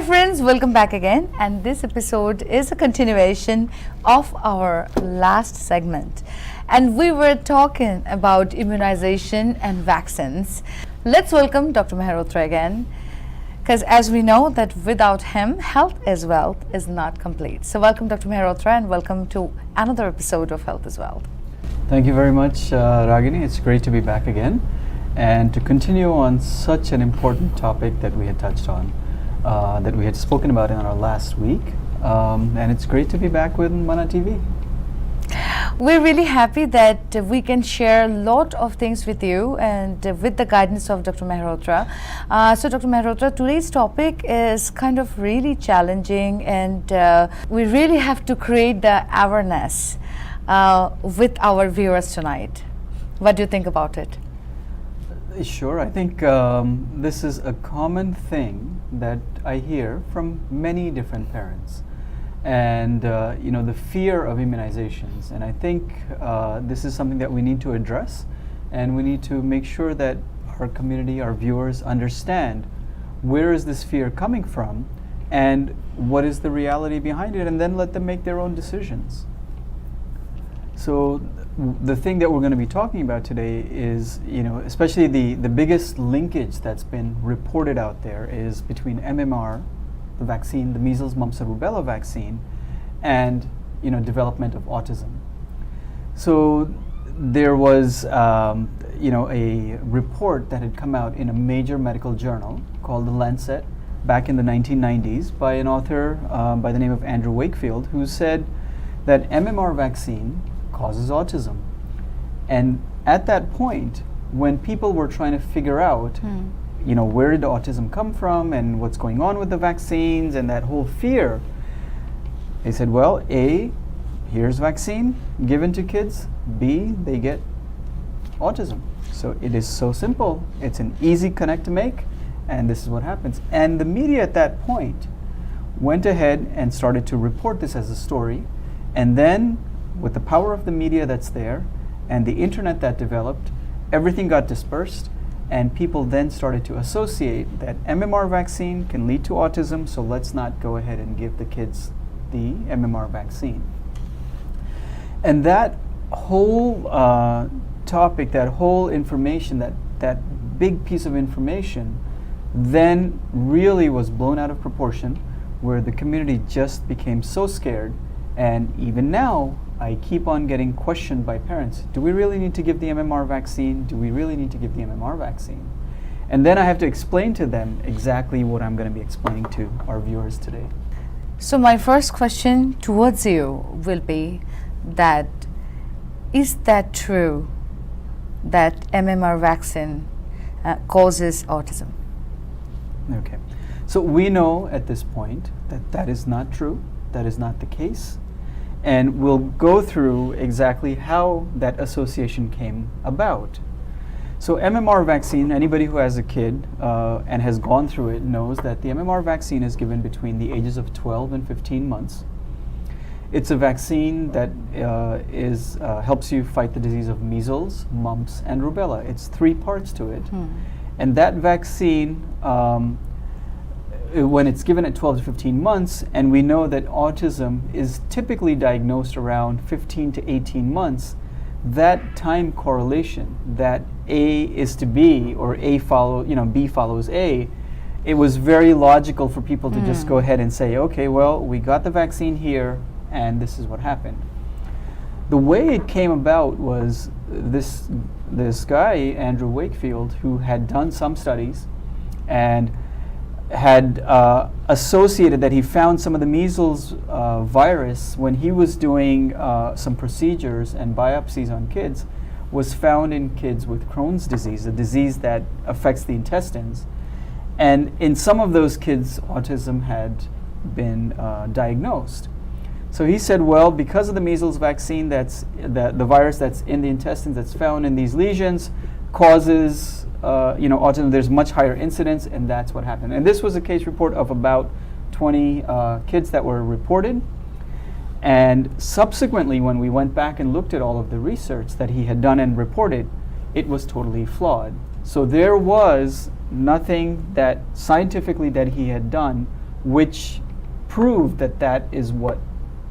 Hi friends, welcome back again, and this episode is a continuation of our last segment, and we were talking about immunization and vaccines. Let's welcome Dr. Mehrotra again, because as we know that without him, health is wealth is not complete. So welcome Dr. Mehrotra, and welcome to another episode of Health is Wealth. Thank you very much, Ragini. It's great to be back again and to continue on such an important topic that we had touched on, that we had spoken about in our last week. And it's great to be back with Mana TV. We're really happy that we can share a lot of things with you and with the guidance of Dr. Mehrotra. So Dr. Mehrotra, today's topic is kind of really challenging, and we really have to create the awareness with our viewers tonight. What do you think about it? Sure. I think this is a common thing that I hear from many different parents. And the fear of immunizations, and I think this is something that we need to address, and we need to make sure that our community, our viewers, understand where is this fear coming from and what is the reality behind it, and then let them make their own decisions. So the thing that we're going to be talking about today is, especially the biggest linkage that's been reported out there is between MMR, the vaccine, the measles, mumps, and rubella vaccine, and development of autism. So there was a report that had come out in a major medical journal called The Lancet back in the 1990s by an author by the name of Andrew Wakefield, who said that MMR vaccine causes autism. And at that point, when people were trying to figure out where did autism come from and what's going on with the vaccines and that whole fear, they said, well, A, here's vaccine given to kids, B, they get autism. So it is so simple. It's an easy connect to make, and this is what happens. And the media at that point went ahead and started to report this as a story, and then with the power of the media that's there and the internet that developed, everything got dispersed. And people then started to associate that MMR vaccine can lead to autism, so let's not go ahead and give the kids the MMR vaccine. And that whole topic, that whole information, that big piece of information, then really was blown out of proportion, where the community just became so scared. And even now, I keep on getting questioned by parents, do we really need to give the MMR vaccine? Do we really need to give the MMR vaccine? And then I have to explain to them exactly what I'm going to be explaining to our viewers today. So my first question towards you will be that, is that true that MMR vaccine causes autism? Okay. So we know at this point that that is not true. That is not the case. And we'll go through exactly how that association came about. So MMR vaccine, anybody who has a kid and has gone through it knows that the MMR vaccine is given between the ages of 12 and 15 months. It's a vaccine that helps you fight the disease of measles, mumps, and rubella. It's 3 parts to it. And that vaccine, when it's given at 12 to 15 months, and we know that autism is typically diagnosed around 15 to 18 months, that time correlation, that A is to B, or B follows A, it was very logical for people to just go ahead and say, okay, well, we got the vaccine here, and this is what happened. The way it came about was this guy, Andrew Wakefield, who had done some studies and had associated that he found some of the measles virus when he was doing some procedures and biopsies on kids, was found in kids with Crohn's disease, a disease that affects the intestines. And in some of those kids, autism had been diagnosed. So he said, well, because of the measles vaccine, the virus that's in the intestines that's found in these lesions causes autism, there's much higher incidence, and that's what happened. And this was a case report of about 20 kids that were reported. And subsequently, when we went back and looked at all of the research that he had done and reported, it was totally flawed. So there was nothing that scientifically that he had done which proved that that is what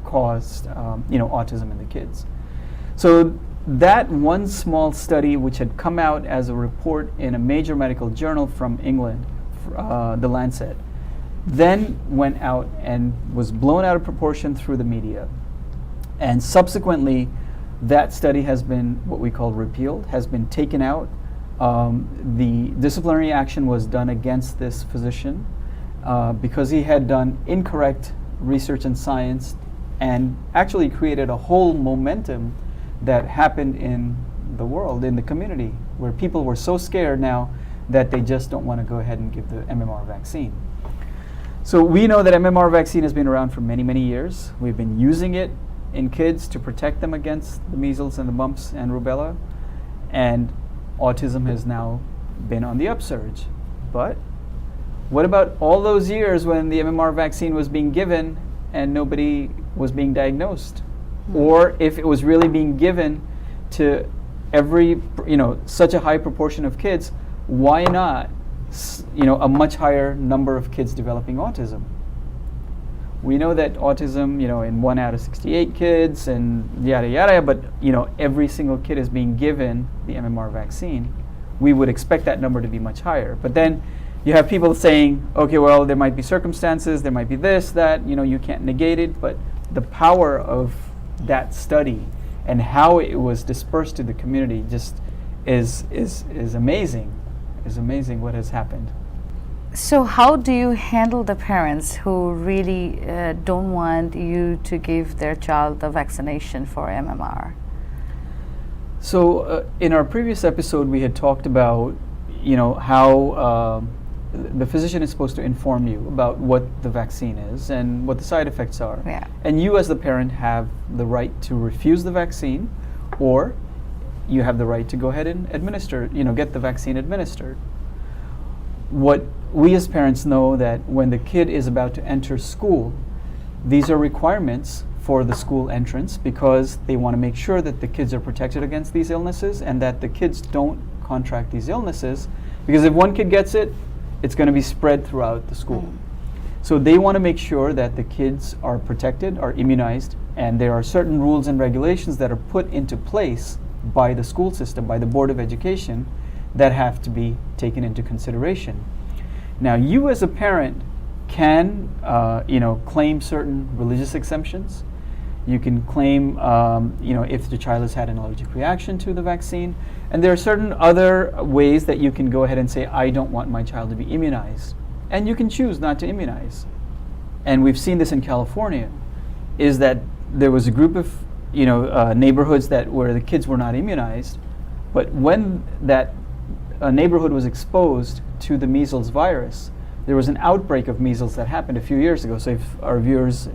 caused autism in the kids. So that one small study, which had come out as a report in a major medical journal from England, The Lancet, then went out and was blown out of proportion through the media. And subsequently, that study has been what we call repealed, has been taken out. The disciplinary action was done against this physician because he had done incorrect research and science and actually created a whole momentum that happened in the world, in the community, where people were so scared now that they just don't want to go ahead and give the MMR vaccine. So we know that MMR vaccine has been around for many, many years. We've been using it in kids to protect them against the measles and the mumps and rubella, and autism has now been on the upsurge. But what about all those years when the MMR vaccine was being given and nobody was being diagnosed? Or if it was really being given to every, such a high proportion of kids, why not, a much higher number of kids developing autism? We know that autism, in 1 out of 68 kids and yada yada, but every single kid is being given the MMR vaccine. We would expect that number to be much higher. But then you have people saying, okay, well, there might be circumstances, there might be this, that, you can't negate it, but the power of that study and how it was dispersed to the community just is amazing. It's amazing what has happened. So how do you handle the parents who really don't want you to give their child the vaccination for MMR? So in our previous episode, we had talked about, how the physician is supposed to inform you about what the vaccine is and what the side effects are. Yeah. And you as the parent have the right to refuse the vaccine, or you have the right to go ahead and administer, get the vaccine administered. What we as parents know that when the kid is about to enter school, these are requirements for the school entrance because they want to make sure that the kids are protected against these illnesses and that the kids don't contract these illnesses, because if one kid gets it, it's going to be spread throughout the school. So they want to make sure that the kids are protected, are immunized, and there are certain rules and regulations that are put into place by the school system, by the Board of Education, that have to be taken into consideration. Now, you as a parent can, claim certain religious exemptions. You can claim, if the child has had an allergic reaction to the vaccine. And there are certain other ways that you can go ahead and say, I don't want my child to be immunized. And you can choose not to immunize. And we've seen this in California, is that there was a group of, neighborhoods where the kids were not immunized. But when that neighborhood was exposed to the measles virus, there was an outbreak of measles that happened a few years ago. So if our viewers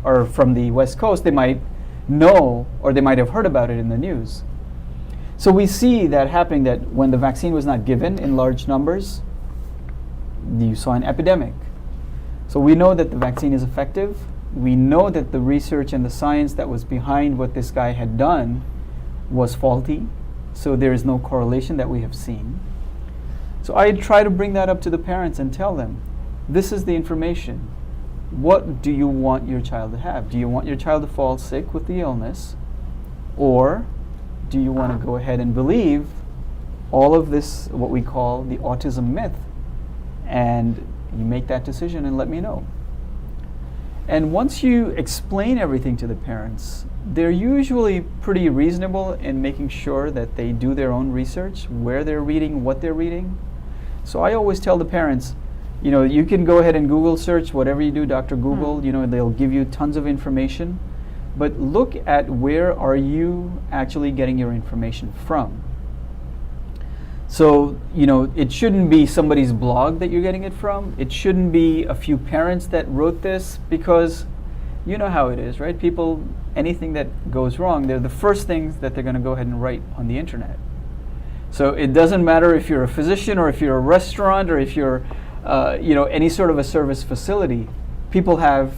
are from the West Coast, they might know, or they might have heard about it in the news. So we see that happening, that when the vaccine was not given in large numbers, you saw an epidemic. So we know that the vaccine is effective. We know that the research and the science that was behind what this guy had done was faulty. So there is no correlation that we have seen. So I try to bring that up to the parents and tell them, this is the information. What do you want your child to have? Do you want your child to fall sick with the illness? Or do you want to go ahead and believe all of this, what we call the autism myth? And you make that decision and let me know. And once you explain everything to the parents, they're usually pretty reasonable in making sure that they do their own research, where they're reading, what they're reading. So I always tell the parents, you can go ahead and Google search whatever you do, Dr. Google, they'll give you tons of information. But look at where are you actually getting your information from. So, it shouldn't be somebody's blog that you're getting it from. It shouldn't be a few parents that wrote this, because you know how it is, right? People, anything that goes wrong, they're the first things that they're going to go ahead and write on the internet. So it doesn't matter if you're a physician or if you're a restaurant or if you're, any sort of a service facility. People have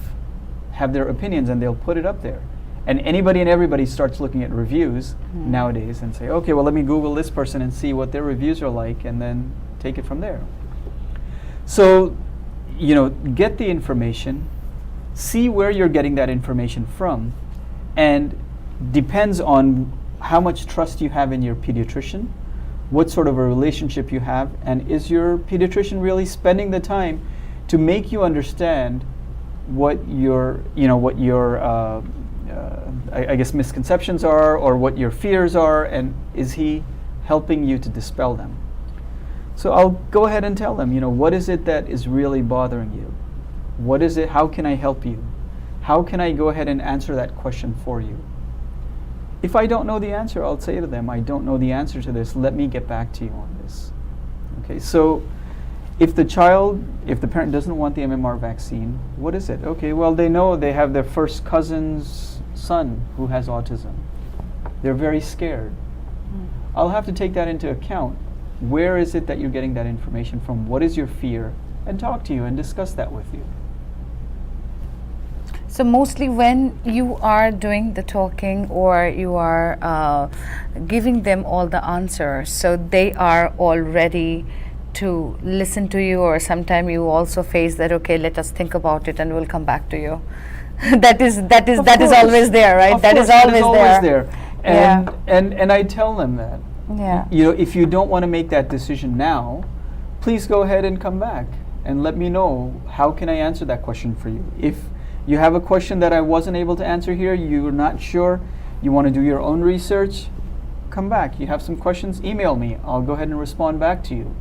their opinions and they'll put it up there. And anybody and everybody starts looking at reviews nowadays and say, okay, well, let me Google this person and see what their reviews are like, and then take it from there. So, get the information, see where you're getting that information from, and depends on how much trust you have in your pediatrician, what sort of a relationship you have, and is your pediatrician really spending the time to make you understand what your I guess misconceptions are, or what your fears are, and is he helping you to dispel them? So I'll go ahead and tell them, what is it that is really bothering you? What is it? How can I help you? How can I go ahead and answer that question for you? If I don't know the answer, I'll say to them, I don't know the answer to this. Let me get back to you on this. Okay, so if the parent doesn't want the MMR vaccine, what is it? Okay, well, they know they have their first cousin's son who has autism. They're very scared. I'll have to take that into account. Where is it that you're getting that information from? What is your fear? And talk to you and discuss that with you. So mostly when you are doing the talking, or you are giving them all the answers, so they are all ready to listen to you, or sometime you also face that, okay, let us think about it and we'll come back to you. that is always there, right? That is always there. And I tell them that. Yeah. If you don't want to make that decision now, please go ahead and come back and let me know, how can I answer that question for you? If you have a question that I wasn't able to answer here, you're not sure, you want to do your own research, come back. You have some questions, email me. I'll go ahead and respond back to you.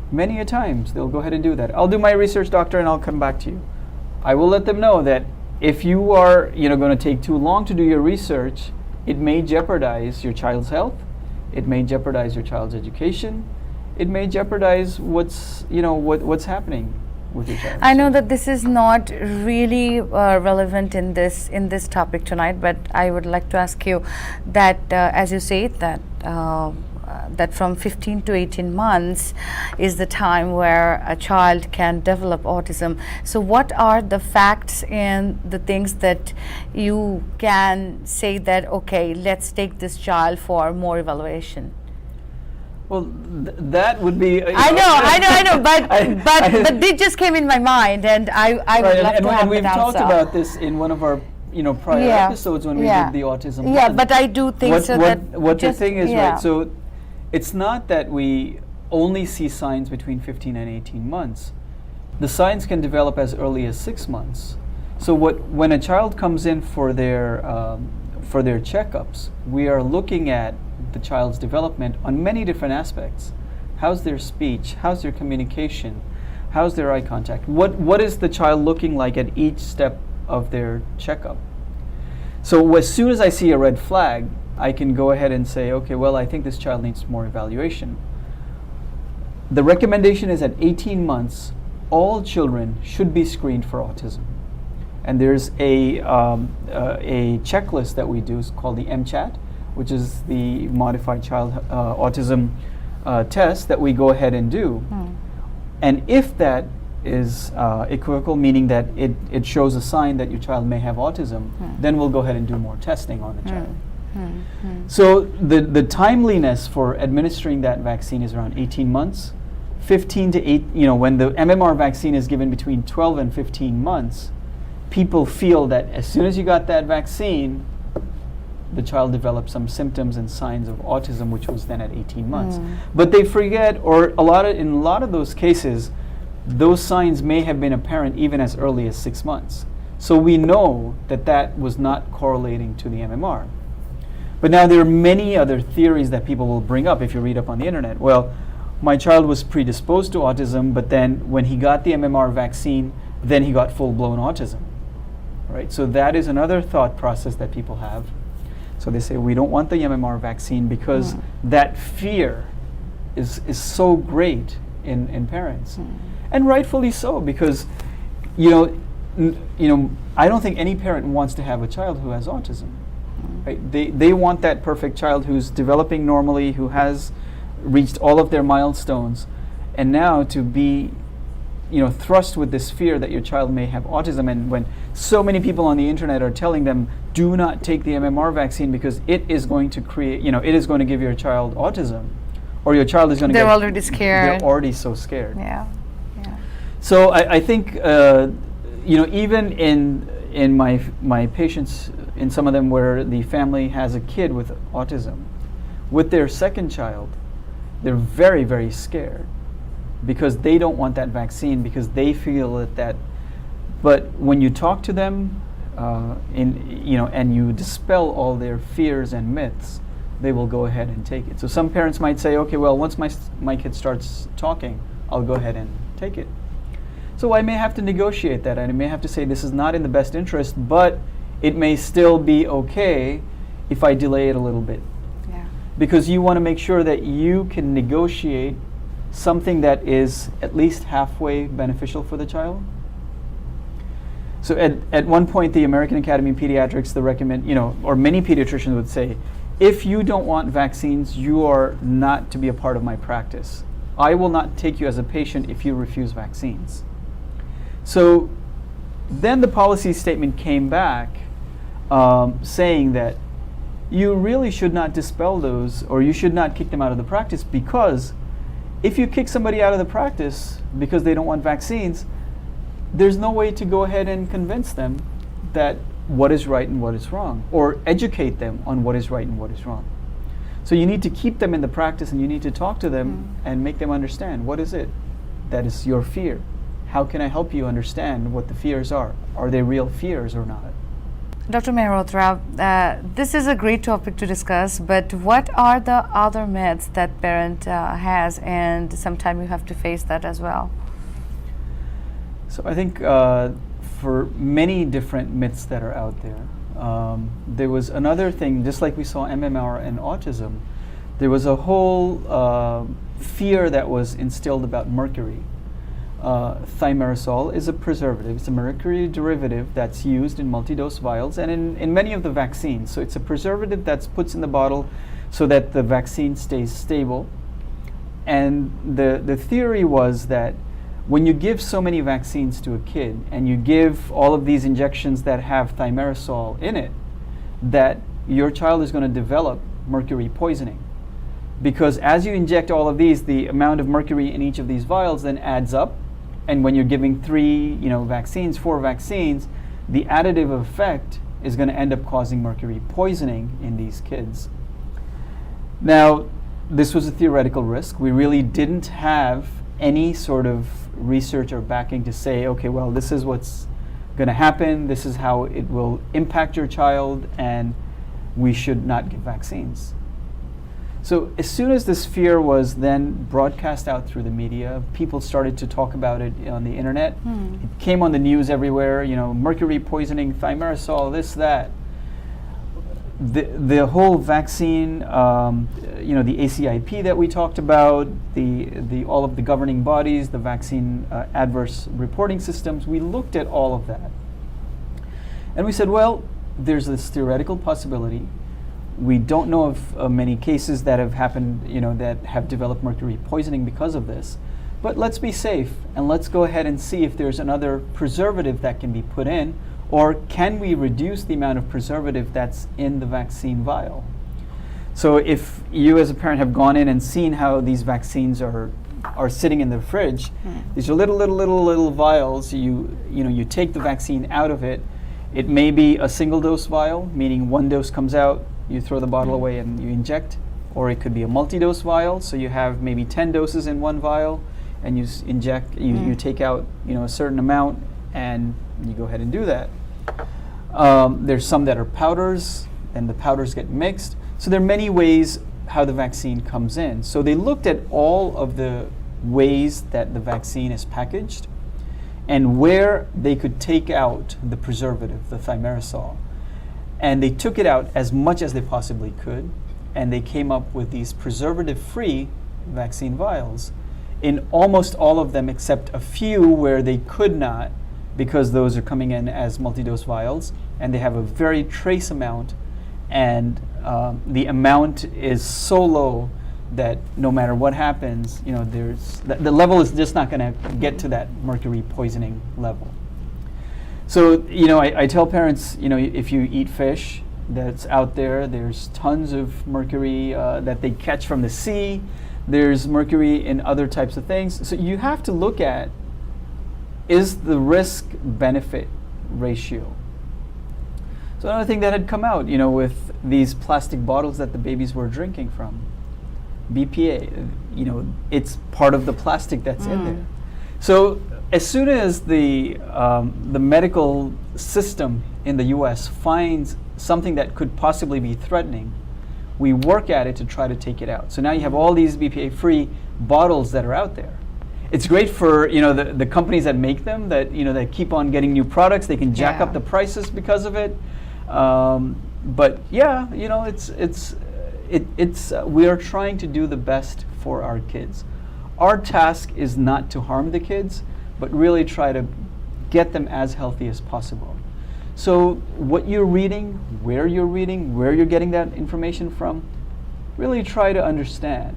Many a times they'll go ahead and do that. I'll do my research, doctor, and I'll come back to you. I will let them know that if you are going to take too long to do your research, it may jeopardize your child's health. It may jeopardize your child's education. It may jeopardize what's happening with your child. I know that this is not really relevant in this topic tonight, but I would like to ask you that, as you say, that from 15 to 18 months is the time where a child can develop autism. So what are the facts and the things that you can say that, okay, let's take this child for more evaluation? Well, that would be. I know, but they just came in my mind, and I would love to have and we've an answer. talked about this in one of our prior episodes when we did the autism. Yeah, but I do think what the thing is, right? So it's not that we only see signs between 15 and 18 months. The signs can develop as early as 6 months. So when a child comes in for their checkups, we are looking at the child's development on many different aspects. How's their speech? How's their communication? How's their eye contact? What is the child looking like at each step of their checkup? So as soon as I see a red flag, I can go ahead and say, okay, well, I think this child needs more evaluation. The recommendation is at 18 months, all children should be screened for autism. And there's a checklist that we do called the MCHAT, which is the Modified Child Autism test that we go ahead and do. And if that is equivocal, meaning that it shows a sign that your child may have autism, then we'll go ahead and do more testing on the child. So the timeliness for administering that vaccine is around 18 months. 15 to 8, when the MMR vaccine is given between 12 and 15 months, people feel that as soon as you got that vaccine, the child developed some symptoms and signs of autism, which was then at 18 months. But they forget, or in a lot of those cases, those signs may have been apparent even as early as 6 months. So we know that was not correlating to the MMR. But now there are many other theories that people will bring up if you read up on the internet. Well, my child was predisposed to autism, but then when he got the MMR vaccine, then he got full-blown autism. Right? So that is another thought process that people have. So they say, we don't want the MMR vaccine because that fear is so great in parents. And rightfully so, because I don't think any parent wants to have a child who has autism. Right? They want that perfect child who's developing normally, who has reached all of their milestones, and now to be thrust with this fear that your child may have autism, and when so many people on the internet are telling them, do not take the MMR vaccine because it is going to create, it is going to give your child autism, or your child is going to They're already scared. They're already so scared. Yeah. So I think even in my patients, in some of them where the family has a kid with autism, with their second child, they're very, very scared because they don't want that vaccine because they feel that. But when you talk to them, and you dispel all their fears and myths, they will go ahead and take it. So some parents might say, okay, well, once my kid starts talking, I'll go ahead and take it. So I may have to negotiate that, and I may have to say this is not in the best interest, but it may still be okay if I delay it a little bit. Yeah. Because you want to make sure that you can negotiate something that is at least halfway beneficial for the child. So at one point, the American Academy of Pediatrics, they recommend, or many pediatricians would say, if you don't want vaccines, you are not to be a part of my practice. I will not take you as a patient if you refuse vaccines. So then the policy statement came back saying that you really should not dispel those, or you should not kick them out of the practice, because if you kick somebody out of the practice because they don't want vaccines, there's no way to go ahead and convince them that what is right and what is wrong, or educate them on what is right and what is wrong. So you need to keep them in the practice, and you need to talk to them and make them understand, what is it that is your fear? How can I help you understand what the fears are? Are they real fears or not? Dr. Mehrotra, this is a great topic to discuss, but what are the other myths that parent has, and sometimes you have to face that as well? So I think for many different myths that are out there, there was another thing, just like we saw MMR and autism, there was a whole fear that was instilled about mercury. Thimerosal is a preservative. It's a mercury derivative that's used in multi-dose vials and in many of the vaccines. So it's a preservative that's put in the bottle so that the vaccine stays stable. And the theory was that when you give so many vaccines to a kid and you give all of these injections that have thimerosal in it, that your child is going to develop mercury poisoning. Because as you inject all of these, the amount of mercury in each of these vials then adds up. And when you're giving 4 vaccines, the additive effect is going to end up causing mercury poisoning in these kids. Now, this was a theoretical risk. We really didn't have any sort of research or backing to say, okay, well, this is what's going to happen, this is how it will impact your child, and we should not give vaccines. So as soon as this fear was then broadcast out through the media, people started to talk about it on the internet. It came on the news everywhere, mercury poisoning, thimerosal, this, that. The whole vaccine, the ACIP that we talked about, all of the governing bodies, the vaccine adverse reporting systems, we looked at all of that. And we said, well, there's this theoretical possibility. We don't know of many cases that have happened, that have developed mercury poisoning because of this. But let's be safe, and let's go ahead and see if there's another preservative that can be put in, or can we reduce the amount of preservative that's in the vaccine vial? So if you as a parent have gone in and seen how these vaccines are sitting in the fridge, these are little vials. You take the vaccine out of it. It may be a single dose vial, meaning one dose comes out, you throw the bottle away and you inject, or it could be a multi-dose vial, so you have maybe 10 doses in one vial, and you inject, you take out a certain amount, and you go ahead and do that. There's some that are powders, and the powders get mixed. So there are many ways how the vaccine comes in. So they looked at all of the ways that the vaccine is packaged and where they could take out the preservative, the thimerosal. And they took it out as much as they possibly could, and they came up with these preservative-free vaccine vials in almost all of them except a few where they could not, because those are coming in as multi-dose vials, and they have a very trace amount, and the amount is so low that no matter what happens, the level is just not going to get to that mercury poisoning level. So, I tell parents, if you eat fish that's out there, there's tons of mercury that they catch from the sea. There's mercury in other types of things. So you have to look at is the risk-benefit ratio. So another thing that had come out, with these plastic bottles that the babies were drinking from, BPA, it's part of the plastic that's in there. So as soon as the medical system in the U.S. finds something that could possibly be threatening, we work at it to try to take it out. So now you have all these BPA-free bottles that are out there. It's great for the companies that make them, that that keep on getting new products. They can jack up the prices because of it. But yeah, it's we are trying to do the best for our kids. Our task is not to harm the kids, but really try to get them as healthy as possible. So what you're reading, where you're getting that information from, really try to understand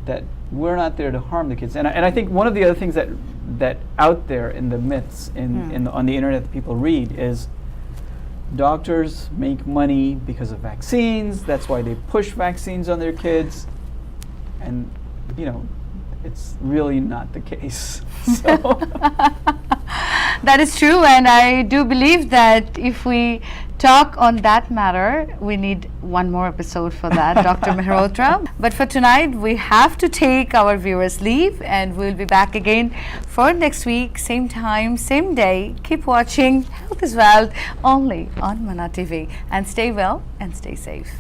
that we're not there to harm the kids. And I think one of the other things that out there in the myths on the internet that people read is doctors make money because of vaccines. That's why they push vaccines on their kids. And it's really not the case. So. That is true, and I do believe that if we talk on that matter, we need one more episode for that, Dr. Mehrotra. But for tonight, we have to take our viewers' leave, and we'll be back again for next week, same time, same day. Keep watching Health is Wealth only on Mana TV, and stay well and stay safe.